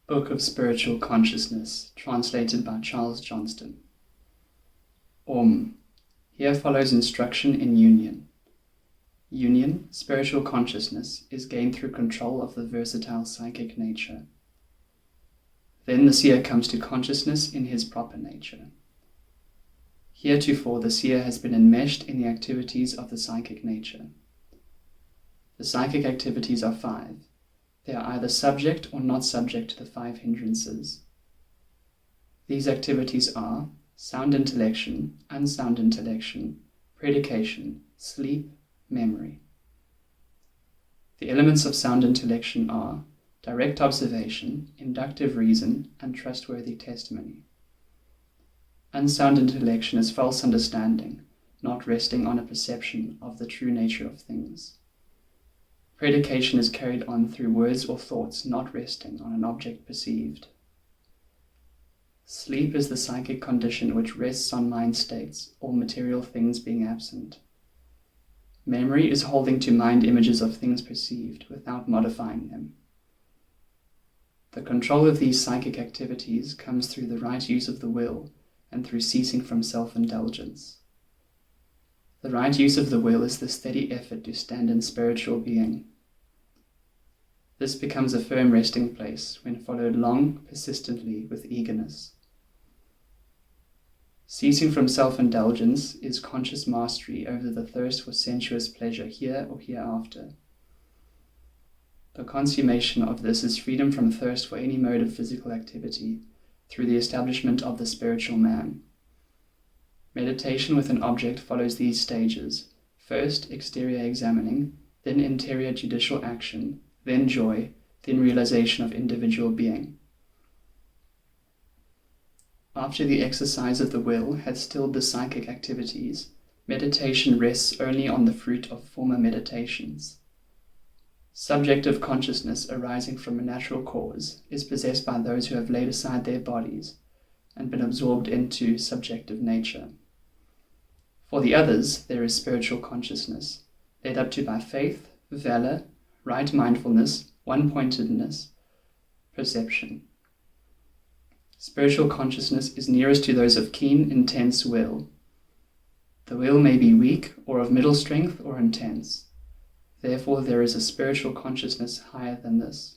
Book of Spiritual Consciousness, translated by Charles Johnston. Here follows instruction in union. Union, spiritual consciousness, is gained through control of the versatile psychic nature. Then the seer comes to consciousness in his proper nature. Heretofore the seer has been enmeshed in the activities of the psychic nature. The psychic activities are 5. They are either subject or not subject to the 5 hindrances. These activities are sound intellection, unsound intellection, predication, sleep, memory. The elements of sound intellection are direct observation, inductive reason, and trustworthy testimony. Unsound intellection is false understanding, not resting on a perception of the true nature of things. Predication is carried on through words or thoughts not resting on an object perceived. Sleep is the psychic condition which rests on mind states, all material things being absent. Memory is holding to mind images of things perceived without modifying them. The control of these psychic activities comes through the right use of the will and through ceasing from self-indulgence. The right use of the will is the steady effort to stand in spiritual being. This becomes a firm resting place when followed long, persistently, with eagerness. Ceasing from self-indulgence is conscious mastery over the thirst for sensuous pleasure here or hereafter. The consummation of this is freedom from thirst for any mode of physical activity through the establishment of the spiritual man. Meditation with an object follows these stages: first exterior examining, then interior judicial action, then joy, then realization of individual being. After the exercise of the will had stilled the psychic activities, meditation rests only on the fruit of former meditations. Subjective consciousness arising from a natural cause is possessed by those who have laid aside their bodies and been absorbed into subjective nature. For the others, there is spiritual consciousness, led up to by faith, valor, right mindfulness, one-pointedness, perception. Spiritual consciousness is nearest to those of keen, intense will. The will may be weak or of middle strength or intense. Therefore, there is a spiritual consciousness higher than this.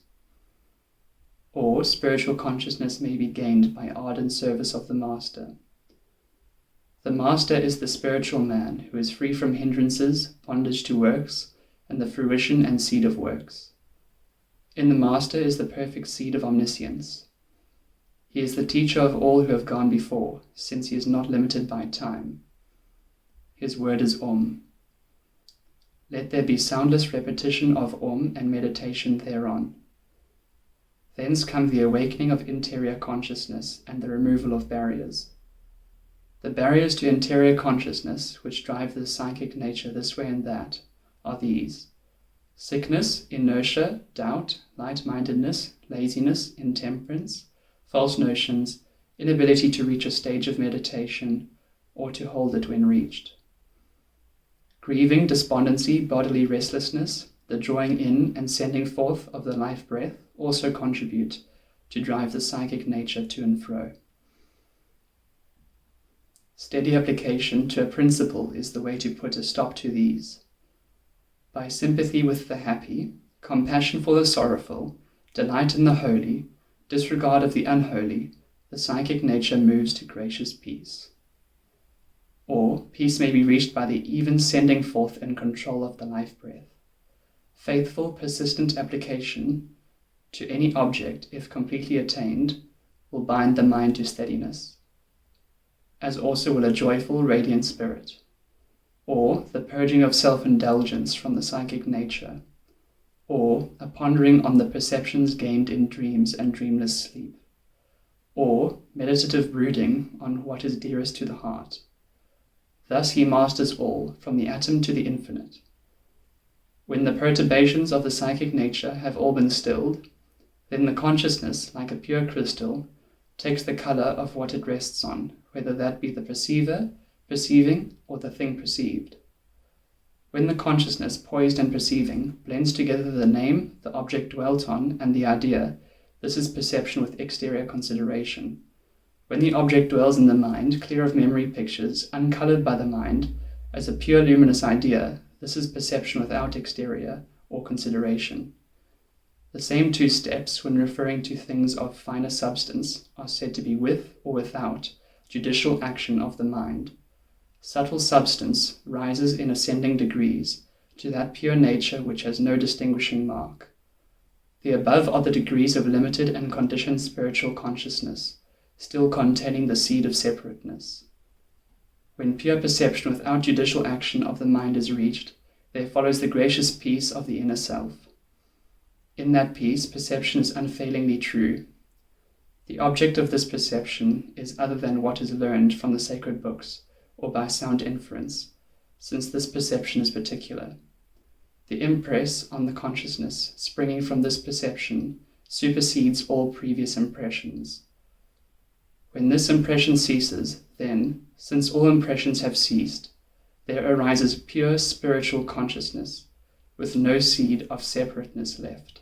Or spiritual consciousness may be gained by ardent service of the Master. The Master is the spiritual man who is free from hindrances, bondage to works, and the fruition and seed of works. In the Master is the perfect seed of omniscience. He is the teacher of all who have gone before, since he is not limited by time. His word is Om. Let there be soundless repetition of Om and meditation thereon. Thence come the awakening of interior consciousness and the removal of barriers. The barriers to interior consciousness, which drive the psychic nature this way and that, are these: sickness, inertia, doubt, light-mindedness, laziness, intemperance, false notions, inability to reach a stage of meditation, or to hold it when reached. Grieving, despondency, bodily restlessness, the drawing in and sending forth of the life breath also contribute to drive the psychic nature to and fro. Steady application to a principle is the way to put a stop to these. By sympathy with the happy, compassion for the sorrowful, delight in the holy, disregard of the unholy, the psychic nature moves to gracious peace. Or peace may be reached by the even sending forth and control of the life breath. Faithful, persistent application to any object, if completely attained, will bind the mind to steadiness, as also will a joyful, radiant spirit, or the purging of self-indulgence from the psychic nature, or a pondering on the perceptions gained in dreams and dreamless sleep, or meditative brooding on what is dearest to the heart. Thus he masters all, from the atom to the infinite. When the perturbations of the psychic nature have all been stilled, then the consciousness, like a pure crystal, takes the color of what it rests on, whether that be the perceiver, perceiving, or the thing perceived. When the consciousness, poised and perceiving, blends together the name, the object dwelt on, and the idea, This is perception with exterior consideration. When the object dwells in the mind, clear of memory pictures, uncolored by the mind, as a pure luminous idea, this is perception without exterior or consideration. The same two steps, when referring to things of finer substance, are said to be with or without judicial action of the mind. Subtle substance rises in ascending degrees to that pure nature which has no distinguishing mark. The above are the degrees of limited and conditioned spiritual consciousness, still containing the seed of separateness. When pure perception without judicial action of the mind is reached, there follows the gracious peace of the inner self. In that peace, perception is unfailingly true. The object of this perception is other than what is learned from the sacred books or by sound inference, since this perception is particular. The impress on the consciousness springing from this perception supersedes all previous impressions. When this impression ceases, then, since all impressions have ceased, there arises pure spiritual consciousness, with no seed of separateness left.